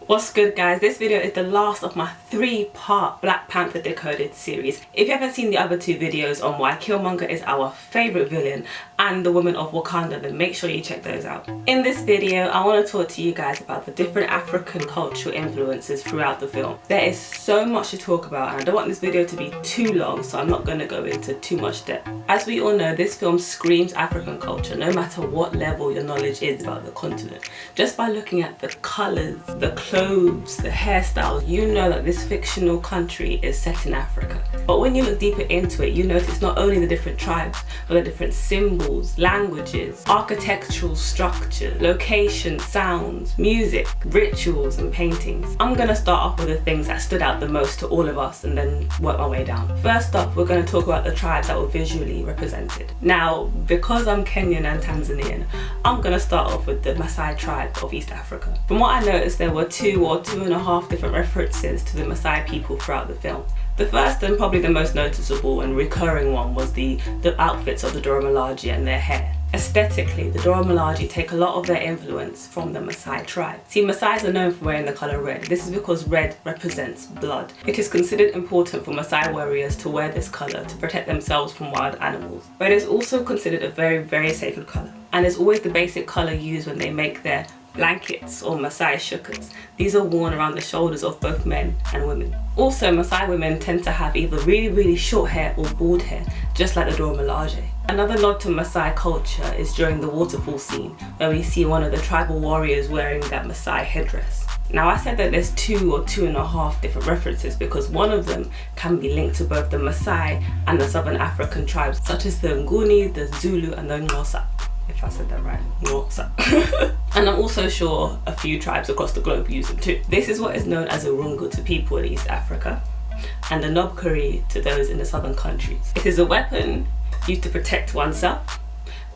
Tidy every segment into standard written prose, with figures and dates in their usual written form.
What's good, guys? This video is the last of my 3-part Black Panther Decoded series. If you haven't seen the other 2 videos on why Killmonger is our favourite villain and the women of Wakanda, then make sure you check those out. In this video, I want to talk to you guys about the different African cultural influences throughout the film. There is so much to talk about and I don't want this video to be too long, so I'm not going to go into too much depth. As we all know, this film screams African culture no matter what level your knowledge is about the continent. Just by looking at the colours, the clothes, the hairstyles, you know that this fictional country is set in Africa. But when you look deeper into it, you notice not only the different tribes, but the different symbols, languages, architectural structure, locations, sounds, music, rituals and paintings. I'm going to start off with the things that stood out the most to all of us and then work my way down. First up, we're going to talk about the tribes that were visually represented. Now, because I'm Kenyan and Tanzanian, I'm going to start off with the Maasai tribe of East Africa. From what I noticed, there were 2 or 2.5 different references to the Maasai people throughout the film. The first and probably the most noticeable and recurring one was the outfits of the Dora Milaje and their hair. Aesthetically, the Dora Milaje take a lot of their influence from the Maasai tribe. See, Maasais are known for wearing the colour red. This is because red represents blood. It is considered important for Maasai warriors to wear this colour to protect themselves from wild animals. But it is also considered a very, very sacred colour. And is always the basic colour used when they make their blankets or Maasai shukas. These are worn around the shoulders of both men and women. Also, Maasai women tend to have either really, really short hair or bald hair, just like the Dora Milaje. Another nod to Maasai culture is during the waterfall scene, where we see one of the tribal warriors wearing that Maasai headdress. Now, I said that there's 2 or 2.5 different references because one of them can be linked to both the Maasai and the Southern African tribes, such as the Nguni, the Zulu and the Xhosa. If I said that right, Xhosa. And I'm also sure a few tribes across the globe use them too. This is what is known as a rungu to people in East Africa and a knobkerrie to those in the southern countries. It is a weapon used to protect oneself,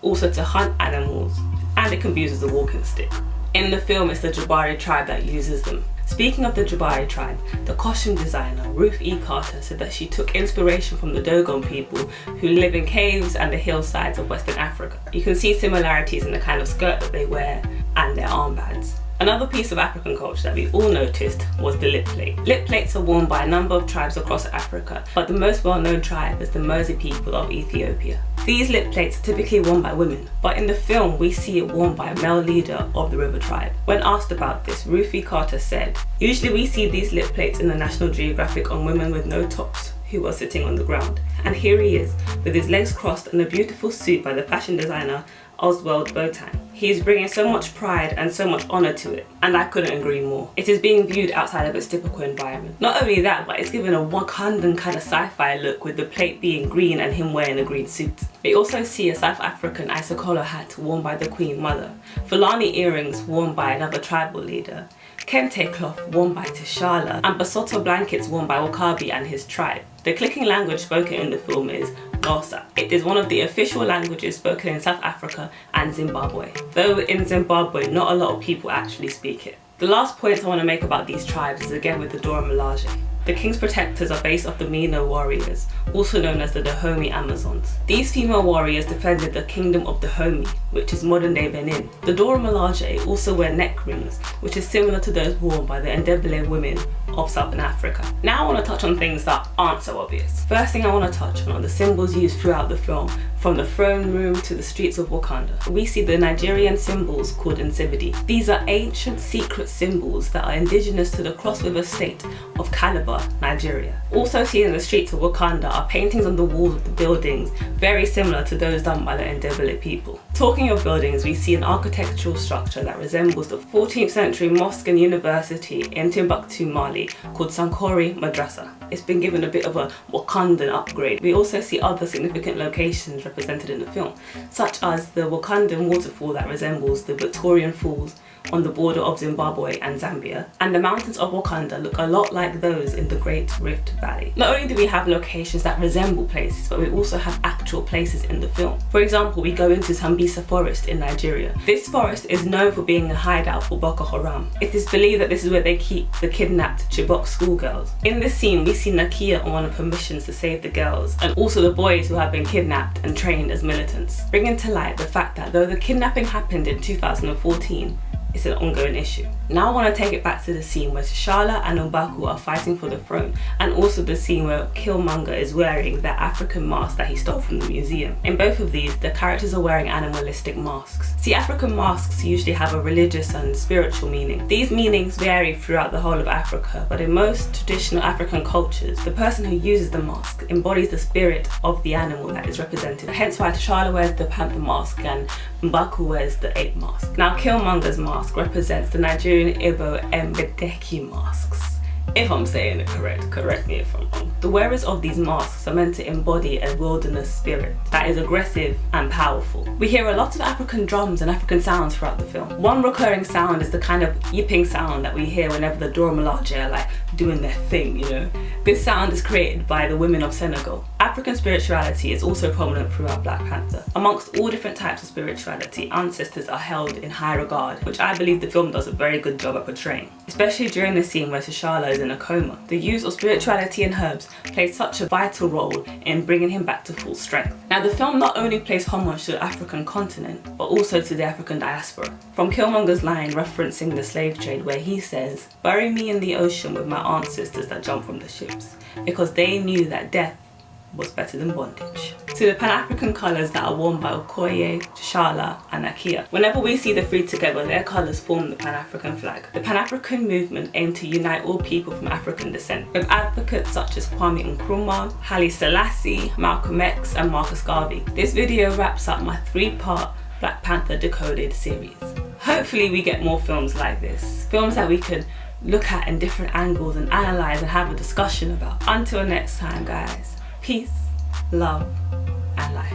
also to hunt animals, and it can be used as a walking stick. In the film, it's the Jabari tribe that uses them. Speaking of the Jabari tribe, the costume designer Ruth E. Carter said that she took inspiration from the Dogon people who live in caves and the hillsides of Western Africa. You can see similarities in the kind of skirt that they wear and their armbands. Another piece of African culture that we all noticed was the lip plate. Lip plates are worn by a number of tribes across Africa, but the most well-known tribe is the Mersey people of Ethiopia. These lip plates are typically worn by women, but in the film we see it worn by a male leader of the river tribe. When asked about this, Ruthie Carter said, "Usually we see these lip plates in the National Geographic on women with no tops who are sitting on the ground. And here he is, with his legs crossed and a beautiful suit by the fashion designer Ozwald Boateng. He is bringing so much pride and so much honour to it, and I couldn't agree more. It is being viewed outside of its typical environment. Not only that, but it's given a Wakandan kind of sci-fi look with the plate being green and him wearing a green suit. We also see a South African Isokolo hat worn by the Queen Mother, Fulani earrings worn by another tribal leader, Kente cloth worn by T'Challa, and Basotho blankets worn by Wakabi and his tribe. The clicking language spoken in the film is Xhosa. It is one of the official languages spoken in South Africa and Zimbabwe, though in Zimbabwe not a lot of people actually speak it. The last point I want to make about these tribes is again with the Dora Milaje. The King's Protectors are based off the Mino warriors, also known as the Dahomey Amazons. These female warriors defended the kingdom of Dahomey, which is modern day Benin. The Dora Milaje also wear neck rings, which is similar to those worn by the Ndebele women of Southern Africa. Now I want to touch on things that aren't so obvious. First thing I want to touch on are the symbols used throughout the film, from the throne room to the streets of Wakanda. We see the Nigerian symbols called Nsibidi. These are ancient secret symbols that are indigenous to the Cross River state of Calabar, Nigeria. Also seen in the streets of Wakanda are paintings on the walls of the buildings, very similar to those done by the Ndebele people. Talking of buildings, we see an architectural structure that resembles the 14th century mosque and university in Timbuktu, Mali, called Sankore Madrasa. It's been given a bit of a Wakandan upgrade. We also see other significant locations represented in the film, such as the Wakandan waterfall that resembles the Victorian Falls on the border of Zimbabwe and Zambia, and the mountains of Wakanda look a lot like those in the Great Rift Valley. Not only do we have locations that resemble places, but we also have actual places in the film. For example, we go into Sambisa Forest in Nigeria. This forest is known for being a hideout for Boko Haram. It is believed that this is where they keep the kidnapped Chibok schoolgirls. In this scene, we see Nakia on one of her missions to save the girls, and also the boys who have been kidnapped and trained as militants, bringing to light the fact that though the kidnapping happened in 2014, it's an ongoing issue. Now I want to take it back to the scene where T'Challa and M'Baku are fighting for the throne, and also the scene where Killmonger is wearing that African mask that he stole from the museum. In both of these, the characters are wearing animalistic masks. See, African masks usually have a religious and spiritual meaning. These meanings vary throughout the whole of Africa, but in most traditional African cultures, the person who uses the mask embodies the spirit of the animal that is represented. Hence why T'Challa wears the panther mask and M'Baku wears the ape mask. Now Killmonger's mask represents the Nigerian Igbo Mbedeki masks. If I'm saying it correct me if I'm wrong. The wearers of these masks are meant to embody a wilderness spirit that is aggressive and powerful. We hear a lot of African drums and African sounds throughout the film. One recurring sound is the kind of yipping sound that we hear whenever the Dora Milaje are like doing their thing, you know. This sound is created by the women of Senegal. African spirituality is also prominent throughout Black Panther. Amongst all different types of spirituality, ancestors are held in high regard, which I believe the film does a very good job at portraying. Especially during the scene where T'Challa is in a coma. The use of spirituality and herbs plays such a vital role in bringing him back to full strength. Now the film not only pays homage to the African continent, but also to the African diaspora. From Killmonger's line referencing the slave trade where he says, "Bury me in the ocean with my ancestors that jumped from the ships, because they knew that death was better than bondage." To the Pan-African colours that are worn by Okoye, T'Challa and Nakia. Whenever we see the three together, their colours form the Pan-African flag. The Pan-African movement aimed to unite all people from African descent, with advocates such as Kwame Nkrumah, Haile Selassie, Malcolm X and Marcus Garvey. This video wraps up my 3-part Black Panther Decoded series. Hopefully we get more films like this, films that we could look at in different angles and analyse and have a discussion about. Until next time guys, peace, love and life.